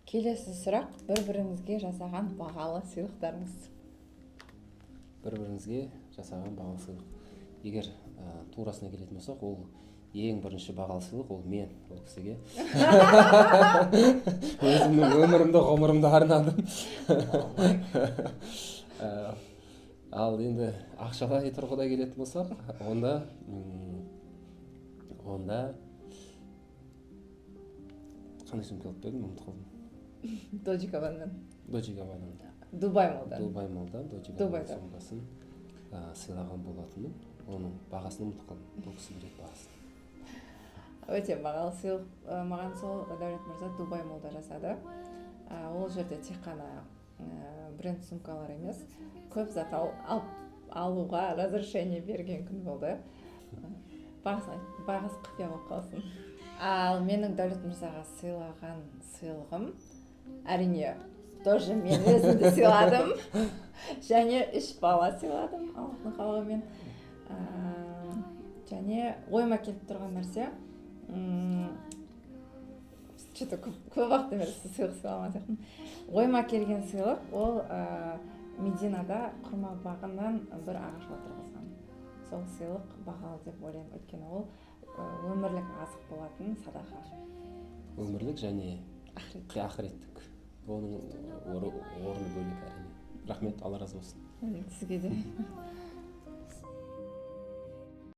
Келесі сұрақ, бір-біріңізге жасаған бағалы сыйлықтарыңыз. Бір-біріңізге жасаған бағалы сыйлық. Егер турасына келетін болсақ, ол ең бірінші бағалы сыйлық ол мен ол кісіге. Өзімнің өмірімді, ғұмырымды арнадым. Ал енді ақшалай тұрғыда келетін болсақ, онда қандай сумка алып бердім, ұмытып қалдым. Dolce Gabbana'дан. Dolce Gabbana. Дубай молдан. Долче Габбана сумкасын сыйлаған болатынмын. Оның бағасын ұмытып қалдым. Бұл кісі біледі бағасын. Өте бағалы сыйлық. Маған сол Дәулет мырза Дубай молда жасады. Ол жерде тек қана бренд сумкалар емес, көп зат алуға разрешение берген күн болды. Бағасы құпия болып қалсын. Ал менің Дәулет мырзаға сыйлаған сыйлығым, әрине, тоже мен өзімді сыйладым. Және 3 бала сыйладым, Аллахтың қалауымен. Және ойыма келіп тұрған нәрсе, что-то көп уақыт емес сыйлық сыйламаған сияқтымын. Ойыма келген сыйлық ол Мединада құрма бағынан бір ағашқа тұрғызған. Сол сыйлық бағалы деп ойлаймын, өйткені ол өмірлік азық болатын садақа. Өмірлік және ақыреттік. Оның орны бөлек әрине. Рахмет, Алла разы болсын. Сізге де.